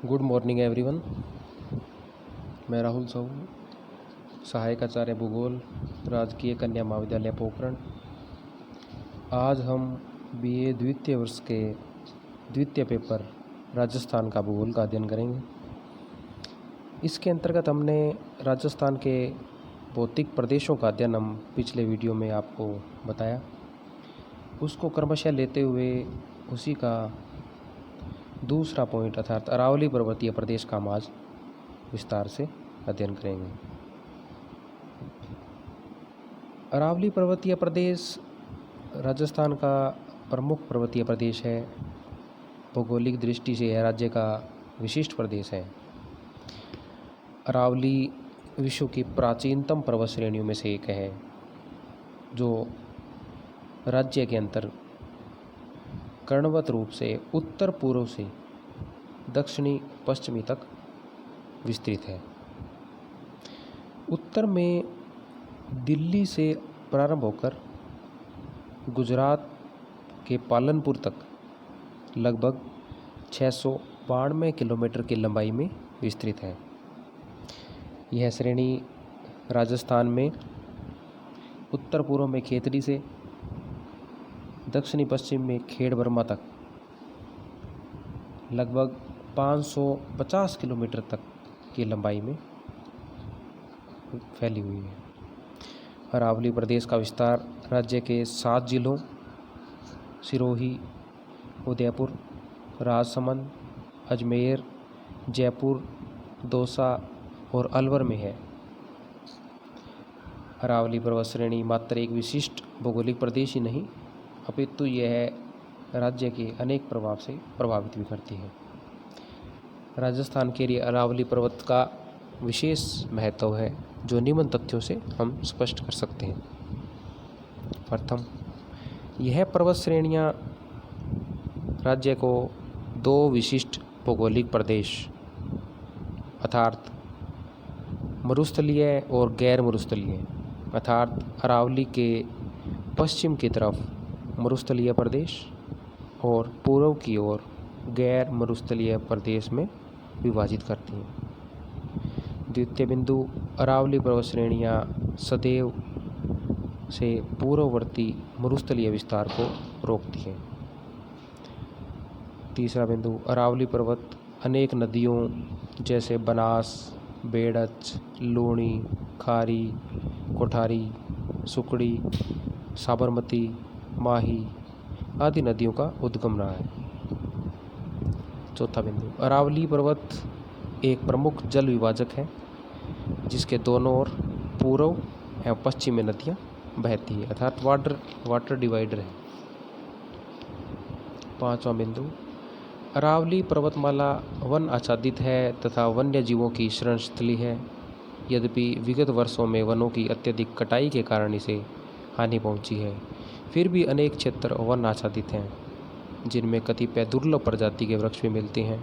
Good morning everyone. मैं राहुल साहू, सहायक आचार्य भूगोल, राजकीय कन्या महाविद्यालय पोखरण। आज हम बीए द्वितीय वर्ष के द्वितीय पेपर राजस्थान का भूगोल का अध्ययन करेंगे। इसके अंतर्गत हमने राजस्थान के भौतिक प्रदेशों का अध्ययन हम पिछले वीडियो में आपको बताया, उसको क्रमशः लेते हुए उसी का दूसरा पॉइंट अर्थात अरावली पर्वतीय प्रदेश का हम आज विस्तार से अध्ययन करेंगे। अरावली पर्वतीय प्रदेश राजस्थान का प्रमुख पर्वतीय प्रदेश है। भौगोलिक दृष्टि से यह राज्य का विशिष्ट प्रदेश है। अरावली विश्व की प्राचीनतम पर्वत श्रेणियों में से एक है, जो राज्य के अंतर कर्णवत रूप से उत्तर पूर्व से दक्षिणी पश्चिमी तक विस्तृत है। उत्तर में दिल्ली से प्रारंभ होकर गुजरात के पालनपुर तक लगभग 692 किलोमीटर की लंबाई में विस्तृत है। यह श्रेणी राजस्थान में उत्तर पूर्व में खेतड़ी से दक्षिणी पश्चिम में खेड़ बर्मा तक लगभग 550 किलोमीटर तक की लंबाई में फैली हुई है। अरावली प्रदेश का विस्तार राज्य के 7 जिलों सिरोही, उदयपुर, राजसमंद, अजमेर, जयपुर, दौसा और अलवर में है। अरावली पर्वत श्रेणी मात्र एक विशिष्ट भौगोलिक प्रदेश ही नहीं, अपितु यह राज्य के अनेक प्रभाव से प्रभावित भी करती है। राजस्थान के लिए अरावली पर्वत का विशेष महत्व है, जो निम्न तथ्यों से हम स्पष्ट कर सकते हैं। प्रथम, यह पर्वत श्रेणियाँ राज्य को 2 विशिष्ट भौगोलिक प्रदेश अर्थात मरुस्थलीय और गैर मरुस्थलीय अर्थात अरावली के पश्चिम की तरफ मरुस्थलीय प्रदेश और पूर्व की ओर गैर मरुस्थलीय प्रदेश में विभाजित करती हैं। द्वितीय बिंदु, अरावली पर्वत श्रेणियाँ सदैव से पूर्ववर्ती मरुस्थलीय विस्तार को रोकती हैं। तीसरा बिंदु, अरावली पर्वत अनेक नदियों जैसे बनास, बेड़च, लूणी, खारी, कोठारी, सुकड़ी, साबरमती, माही आदि नदियों का उद्गम रहा है। चौथा बिंदु, अरावली पर्वत एक प्रमुख जल विभाजक है, जिसके दोनों ओर पूर्व एवं पश्चिम में नदियाँ बहती है अर्थात वाटर डिवाइडर है। पांचवा बिंदु, अरावली पर्वतमाला वन आच्छादित है तथा वन्य जीवों की शरणस्थली है। यद्यपि विगत वर्षों में वनों की अत्यधिक कटाई के कारण इसे हानि पहुंची है, फिर भी अनेक क्षेत्र वन आच्छादित हैं, जिनमें कतिपय दुर्लभ प्रजाति के वृक्ष भी मिलते हैं।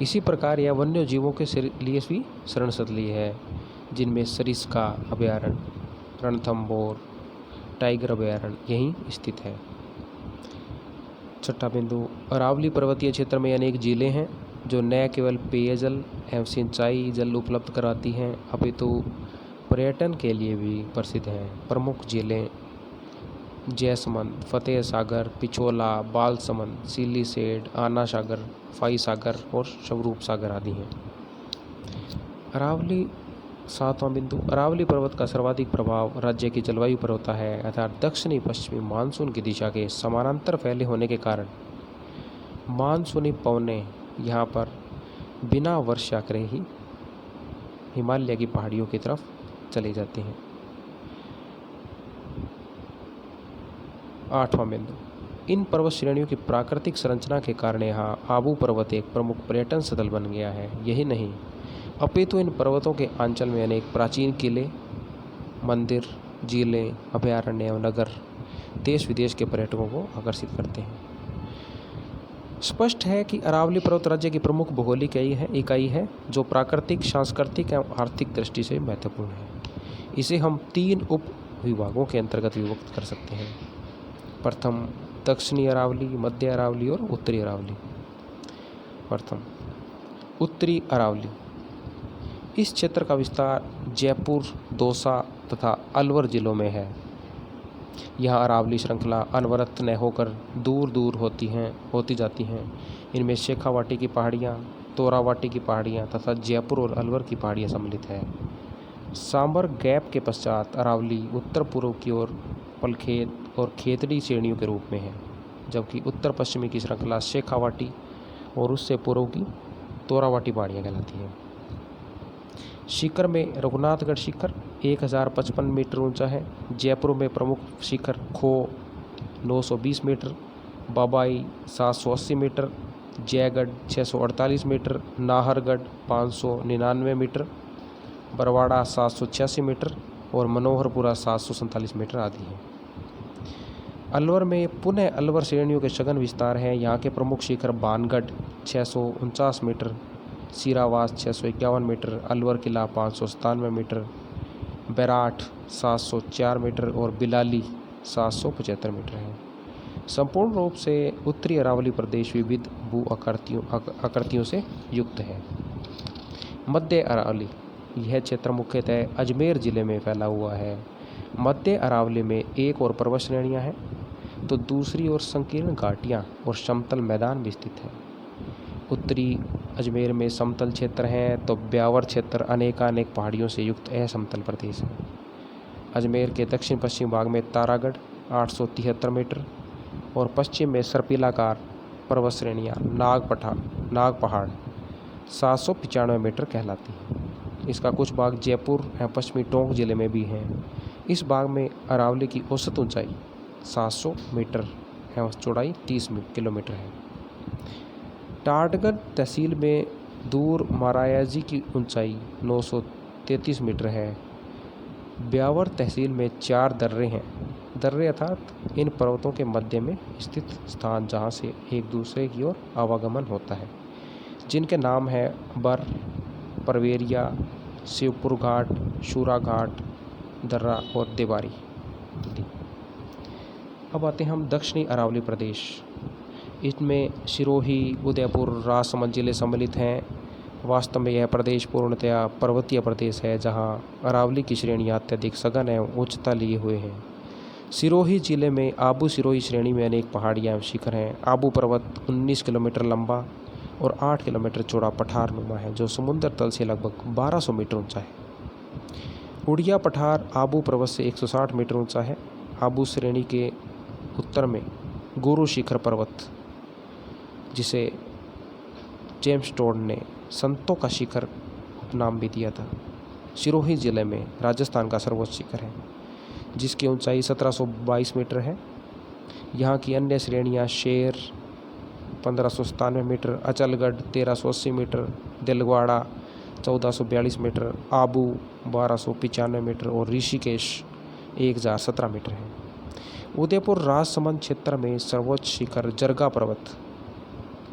इसी प्रकार यह वन्य जीवों के लिए भी शरणस्थली है, जिनमें सरिस्का अभयारण्य, रणथंभौर टाइगर अभयारण्य यहीं स्थित है। छठा बिंदु, अरावली पर्वतीय क्षेत्र में अनेक झीलें हैं, जो न केवल पेयजल एवं सिंचाई जल उपलब्ध कराती हैं, अपितु पर्यटन के लिए भी प्रसिद्ध हैं। प्रमुख झीलें जयसमंद, फतेह सागर, पिछोला, बालसमंद, सीलीसेड, आना सागर, फाई सागर और स्वरूप सागर आदि हैं। अरावली सातवां बिंदु, अरावली पर्वत का सर्वाधिक प्रभाव राज्य की जलवायु पर होता है अर्थात दक्षिणी पश्चिमी मानसून की दिशा के समानांतर फैले होने के कारण मानसूनी पवनें यहाँ पर बिना वर्षा करे ही हिमालय की पहाड़ियों की तरफ चली जाती हैं। आठवां बिंदु, इन पर्वत श्रेणियों की प्राकृतिक संरचना के कारण यहाँ आबू पर्वत एक प्रमुख पर्यटन स्थल बन गया है। यही नहीं, अपितु इन पर्वतों के आंचल में अनेक प्राचीन किले, मंदिर, झीलें, अभयारण्य एवं नगर देश विदेश के पर्यटकों को आकर्षित करते हैं। स्पष्ट है कि अरावली पर्वत राज्य की प्रमुख भौगोलिक इकाई है, जो प्राकृतिक, सांस्कृतिक एवं आर्थिक दृष्टि से महत्वपूर्ण है। इसे हम 3 उप विभागों के अंतर्गत विभक्त कर सकते हैं। प्रथम, दक्षिणी अरावली, मध्य अरावली और उत्तरी अरावली। प्रथम, उत्तरी अरावली। इस क्षेत्र का विस्तार जयपुर, दौसा तथा अलवर जिलों में है। यहाँ अरावली श्रृंखला अनवरत न होकर दूर दूर होती जाती हैं। इनमें शेखावाटी की पहाड़ियाँ, तोरावाटी की पहाड़ियाँ तथा जयपुर और अलवर की पहाड़ियाँ सम्मिलित है। सांबर गैप के पश्चात अरावली उत्तर पूर्व की ओर पलखेत और खेतड़ी श्रेणियों के रूप में है, जबकि उत्तर पश्चिमी की श्रृंखला शेखावाटी और उससे पूर्व की तोरावाटी पहाड़ियाँ कहलाती हैं। शिखर में रघुनाथगढ़ शिखर 1055 मीटर ऊंचा है। जयपुर में प्रमुख शिखर Kho 920 metre, Babai 780 metre, Jaigarh 648 metre, Nahargarh 599 metre, Barwara 786 metre और मनोहरपुरा 747 मीटर आदि हैं। अलवर में पुनः अलवर श्रेणियों के सघन विस्तार हैं। यहाँ के प्रमुख शिखर बानगढ़ 649 मीटर, सीरावास 651 मीटर, अलवर किला 597 मीटर, बैराठ 704 मीटर और बिलाली 775 मीटर है। संपूर्ण रूप से उत्तरी अरावली प्रदेश विविध भू आकृतियों से युक्त है। मध्य अरावली, यह क्षेत्र मुख्यतः अजमेर जिले में फैला हुआ है। मध्य अरावली में एक और पर्वत श्रेणियाँ हैं तो दूसरी ओर संकीर्ण घाटियाँ और समतल मैदान भी स्थित हैं। उत्तरी अजमेर में समतल क्षेत्र हैं तो ब्यावर क्षेत्र अनेकानेक पहाड़ियों से युक्त असमतल प्रदेश है। अजमेर के दक्षिण पश्चिम भाग में तारागढ़ 873 मीटर और पश्चिम में सर्पिलाकार पर्वत श्रेणियाँ नाग पहाड़ 795 मीटर कहलाती हैं। इसका कुछ भाग जयपुर एवं पश्चिमी टोंक जिले में भी है। इस भाग में अरावली की औसत ऊंचाई 700 मीटर एवं चौड़ाई 30 किलोमीटर है। टाटगढ़ तहसील में दूर महारायाजी की ऊंचाई 933 मीटर है। ब्यावर तहसील में 4 दर्रे हैं। दर्रे अर्थात इन पर्वतों के मध्य में स्थित स्थान जहाँ से एक दूसरे की ओर आवागमन होता है, जिनके नाम है बर, परवेरिया, शिवपुर घाट, शूरा घाट, दर्रा और देवारी। अब आते हैं हम दक्षिणी अरावली प्रदेश। इसमें सिरोही, उदयपुर, राजसमंद जिले सम्मिलित हैं। वास्तव में यह प्रदेश पूर्णतया पर्वतीय प्रदेश है, जहां अरावली की श्रेणियाँ अत्यधिक सघन एवं उच्चता लिए हुए हैं। सिरोही जिले में आबू सिरोही श्रेणी में अनेक पहाड़ियाँ एवं शिखर हैं। आबू पर्वत 19 किलोमीटर लंबा और 8 किलोमीटर चौड़ा पठार नुमा है, जो समुद्र तल से लगभग 1200 मीटर ऊंचा है। उड़िया पठार आबू पर्वत से 160 मीटर ऊंचा है। आबू श्रेणी के उत्तर में गुरु शिखर पर्वत, जिसे जेम्स टोड ने संतों का शिखर उपनाम भी दिया था, सिरोही जिले में राजस्थान का सर्वोच्च शिखर है, जिसकी ऊंचाई 1722 मीटर है। यहाँ की अन्य श्रेणियाँ Sher 1597 metre, Achalgarh 1380 metre, Dilwara 1442 metre, Abu 1295 metre और ऋषिकेश 1017 मीटर है। उदयपुर राजसमंद क्षेत्र में सर्वोच्च शिखर जरगा पर्वत,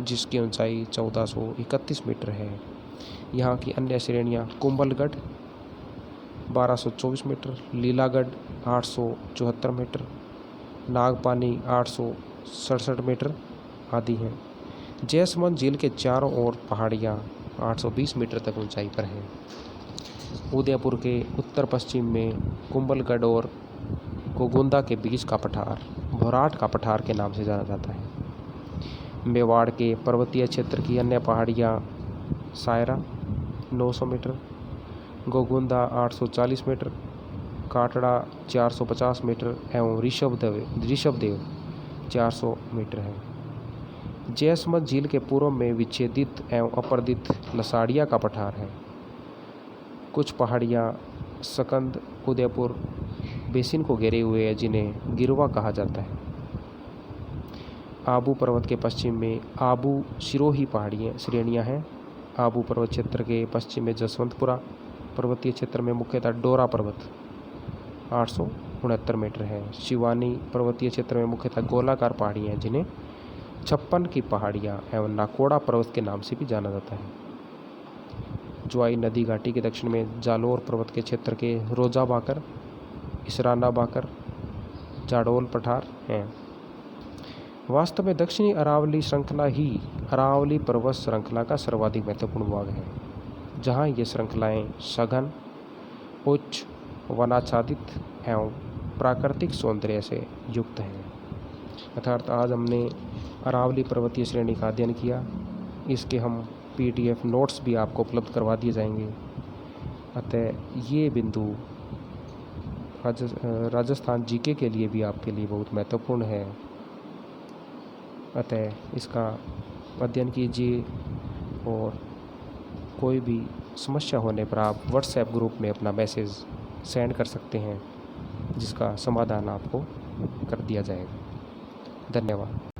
जिसकी ऊंचाई 1431 मीटर है। यहाँ की अन्य श्रेणियाँ कुंभलगढ़ 1224 मीटर, लीलागढ़ 874 मीटर, नागपानी 867 मीटर आदि हैं। जयसमंद झील के चारों ओर पहाड़ियाँ 820 मीटर तक ऊंचाई पर हैं। उदयपुर के उत्तर पश्चिम में कुंभलगढ़ और गोगुंदा के बीच का पठार भौराट का पठार के नाम से जाना जाता है। मेवाड़ के पर्वतीय क्षेत्र की अन्य पहाड़ियाँ Saira 900 metre, Gogunda 840 metre, Katra 450 metre एवं ऋषभदेव 400 मीटर है। जयसमंद झील के पूर्व में विच्छेदित एवं अपर्दित लसाड़िया का पठार है। कुछ पहाड़ियाँ सकंद उदयपुर बेसिन को घेरे हुए हैं, जिन्हें गिरवा कहा जाता है। आबू पर्वत के पश्चिम में आबू सिरोही श्रेणियाँ हैं। आबू पर्वत क्षेत्र के पश्चिम में जसवंतपुरा पर्वतीय क्षेत्र में मुख्यतः डोरा पर्वत 869 मीटर है। शिवानी पर्वतीय क्षेत्र में मुख्यतः गोलाकार पहाड़ियाँ हैं, जिन्हें 56 की पहाड़ियाँ एवं नाकोड़ा पर्वत के नाम से भी जाना जाता है। ज्वाई नदी घाटी के दक्षिण में जालोर पर्वत के क्षेत्र के रोजा बाकर, इसराना बाकर, जाडोल पठार हैं। वास्तव में दक्षिणी अरावली श्रृंखला ही अरावली पर्वत श्रृंखला का सर्वाधिक महत्वपूर्ण भाग है, जहाँ ये श्रृंखलाएँ सघन, उच्च, वनाच्छादित एवं प्राकृतिक सौंदर्य से युक्त हैं। अर्थात आज हमने अरावली पर्वतीय श्रेणी का अध्ययन किया। इसके हम PDF नोट्स भी आपको उपलब्ध करवा दिए जाएंगे। अतः ये बिंदु राजस्थान GK के लिए भी आपके लिए बहुत महत्वपूर्ण है। अतः इसका अध्ययन कीजिए और कोई भी समस्या होने पर आप WhatsApp ग्रुप में अपना मैसेज सेंड कर सकते हैं, जिसका समाधान आपको कर दिया जाएगा। धन्यवाद।